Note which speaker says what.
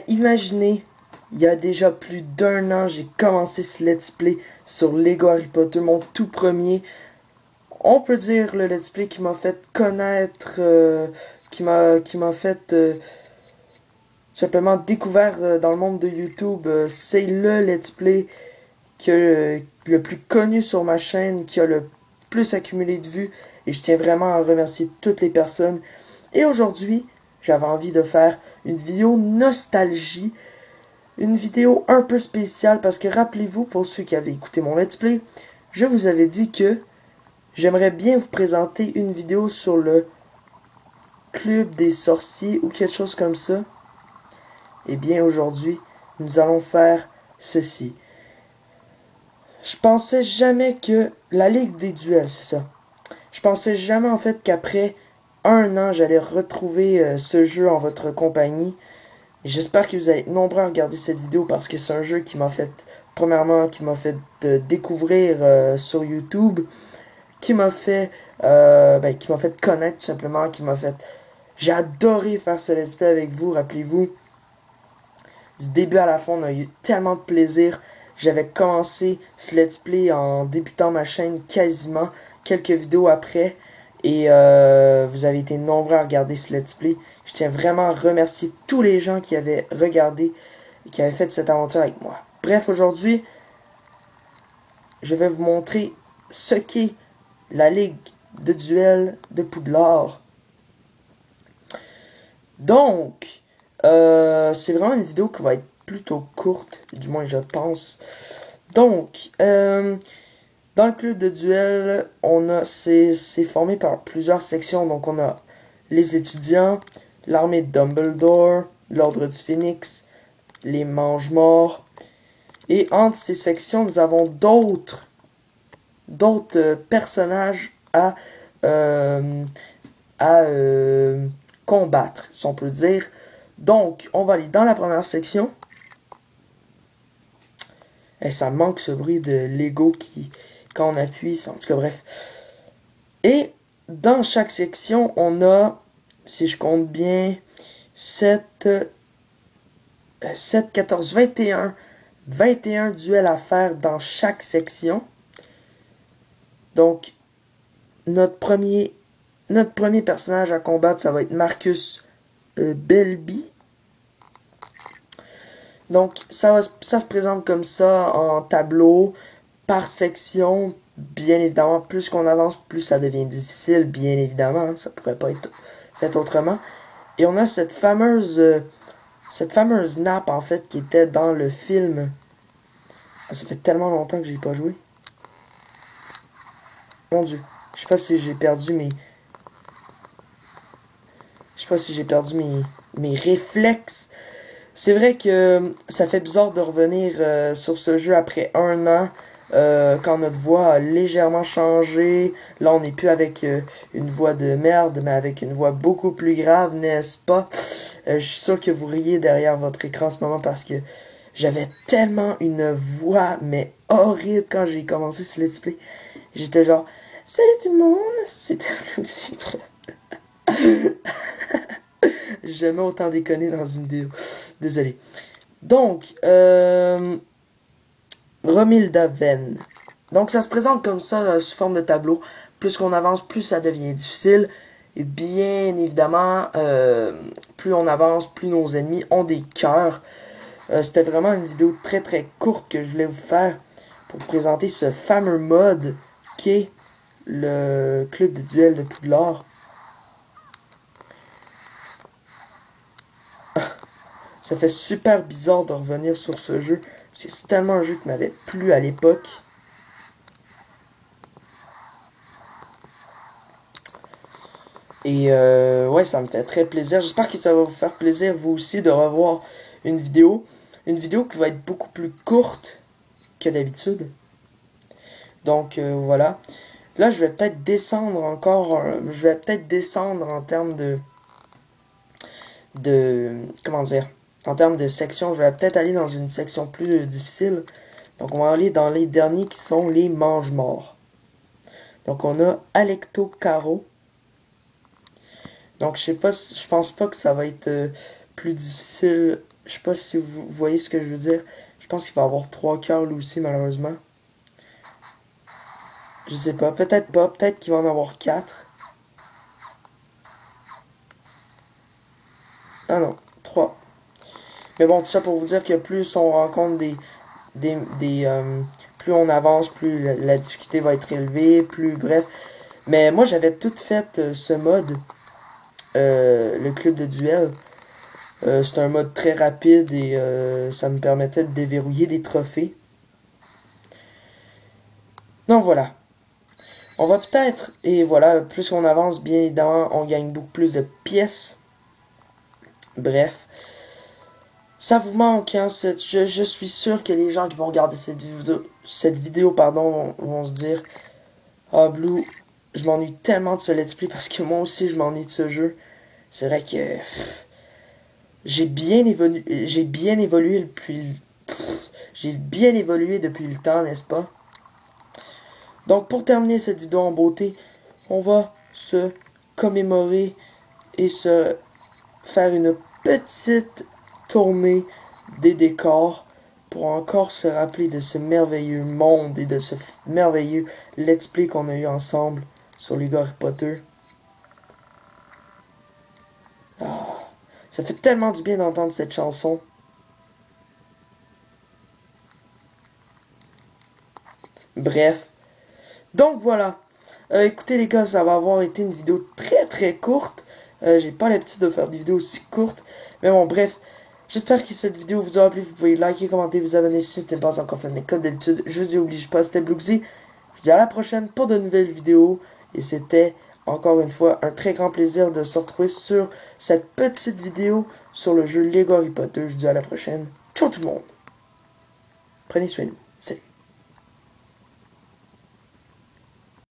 Speaker 1: Imaginez, il y a déjà plus d'1 an, j'ai commencé ce let's play sur Lego Harry Potter, mon tout premier. On peut dire le let's play qui m'a fait connaître, qui m'a fait simplement découvert dans le monde de YouTube. C'est le let's play le plus connu sur ma chaîne, qui a le plus accumulé de vues. Et je tiens vraiment à remercier toutes les personnes. Et aujourd'hui, j'avais envie de faire une vidéo nostalgie. Une vidéo un peu spéciale parce que rappelez-vous, pour ceux qui avaient écouté mon let's play, je vous avais dit que j'aimerais bien vous présenter une vidéo sur le club des sorciers ou quelque chose comme ça. Et bien aujourd'hui, nous allons faire ceci. Je pensais jamais que la Ligue des duels, c'est ça. Je pensais jamais en fait qu'après 1 an, j'allais retrouver ce jeu en votre compagnie. J'espère que vous allez être nombreux à regarder cette vidéo parce que c'est un jeu qui m'a fait, premièrement, qui m'a fait découvrir sur YouTube, qui m'a fait connaître tout simplement, j'ai adoré faire ce let's play avec vous, rappelez-vous. Du début à la fin, on a eu tellement de plaisir. J'avais commencé ce let's play en débutant ma chaîne quasiment quelques vidéos après. Et vous avez été nombreux à regarder ce let's play. Je tiens vraiment à remercier tous les gens qui avaient regardé et qui avaient fait cette aventure avec moi. Bref, aujourd'hui, je vais vous montrer ce qu'est la Ligue de duel de Poudlard. Donc, c'est vraiment une vidéo qui va être plutôt courte, du moins je pense. Donc, dans le club de duel, c'est formé par plusieurs sections. Donc, on a les étudiants, l'armée de Dumbledore, l'ordre du Phénix, les Mange-Morts. Et entre ces sections, nous avons d'autres personnages à combattre, si on peut dire. Donc, on va aller dans la première section. Et ça manque ce bruit de Lego qui, quand on appuie, en tout cas bref. Et dans chaque section, on a, si je compte bien, 7, 14, 21 duels à faire dans chaque section. Donc, notre premier personnage à combattre, ça va être Marcus Belby. Donc, ça se présente comme ça en tableau, par section. Bien évidemment, plus qu'on avance, plus ça devient difficile, bien évidemment. Ça pourrait pas être fait autrement. Et on a cette fameuse nappe, en fait, qui était dans le film. Ah, ça fait tellement longtemps que j'ai pas joué. Mon Dieu. Je sais pas si j'ai perdu mes... Je sais pas si j'ai perdu mes réflexes. C'est vrai que ça fait bizarre de revenir sur ce jeu après 1 an. Quand notre voix a légèrement changé. Là, on n'est plus avec une voix de merde, mais avec une voix beaucoup plus grave, n'est-ce pas? Je suis sûr que vous riez derrière votre écran en ce moment parce que j'avais tellement une voix, mais horrible quand j'ai commencé ce let's play. J'étais genre, salut tout le monde! C'était aussi j'ai jamais autant déconné dans une vidéo. Désolé. Donc, Romilda Venn. Donc, ça se présente comme ça, sous forme de tableau. Plus qu'on avance, plus ça devient difficile. Et bien évidemment, plus on avance, plus nos ennemis ont des cœurs. C'était vraiment une vidéo très très courte que je voulais vous faire pour vous présenter ce fameux mode qui est le club de duel de Poudlard. Ça fait super bizarre de revenir sur ce jeu. C'est tellement un jeu qui m'avait plu à l'époque. Et ouais, ça me fait très plaisir. J'espère que ça va vous faire plaisir, vous aussi, de revoir une vidéo. Une vidéo qui va être beaucoup plus courte que d'habitude. Donc voilà. Là, je vais peut-être descendre encore. Je vais peut-être descendre en termes comment dire? En termes de section, je vais peut-être aller dans une section plus difficile. Donc, on va aller dans les derniers qui sont les Mange-Morts. Donc, on a Alecto Caro. Donc, je sais pas, je pense pas que ça va être plus difficile. Je sais pas si vous voyez ce que je veux dire. Je pense qu'il va avoir 3 cœurs lui aussi, malheureusement. Je sais pas, peut-être pas. Peut-être qu'il va en avoir 4. Ah non, 3. Mais bon, tout ça pour vous dire que plus on rencontre plus on avance, plus la difficulté va être élevée, plus bref. Mais moi j'avais tout fait ce mode, le club de duel. C'est un mode très rapide et ça me permettait de déverrouiller des trophées. Donc voilà. On va peut-être, et voilà, plus on avance, bien évidemment, on gagne beaucoup plus de pièces. Bref. Ça vous manque, hein, je suis sûr que les gens qui vont regarder cette vidéo vont se dire Ah, Blue, je m'ennuie tellement de ce let's play parce que moi aussi je m'ennuie de ce jeu. C'est vrai que j'ai bien évolué depuis le temps, n'est-ce pas? Donc pour terminer cette vidéo en beauté, on va se commémorer et se faire une petite tournée des décors pour encore se rappeler de ce merveilleux monde et de ce merveilleux let's play qu'on a eu ensemble sur Lego Harry Potter. Ah, ça fait tellement du bien d'entendre cette chanson. Bref. Donc voilà. Écoutez les gars, ça va avoir été une vidéo très très courte. J'ai pas l'habitude de faire des vidéos aussi courtes. Mais bon, bref. J'espère que cette vidéo vous aura plu. Vous pouvez liker, commenter, vous abonner si ce n'est pas encore fait. Mais comme d'habitude, je vous y oblige pas. C'était Bluxy. Je vous dis à la prochaine pour de nouvelles vidéos. Et c'était encore une fois un très grand plaisir de se retrouver sur cette petite vidéo sur le jeu Lego Harry Potter. Je vous dis à la prochaine. Ciao tout le monde. Prenez soin de vous.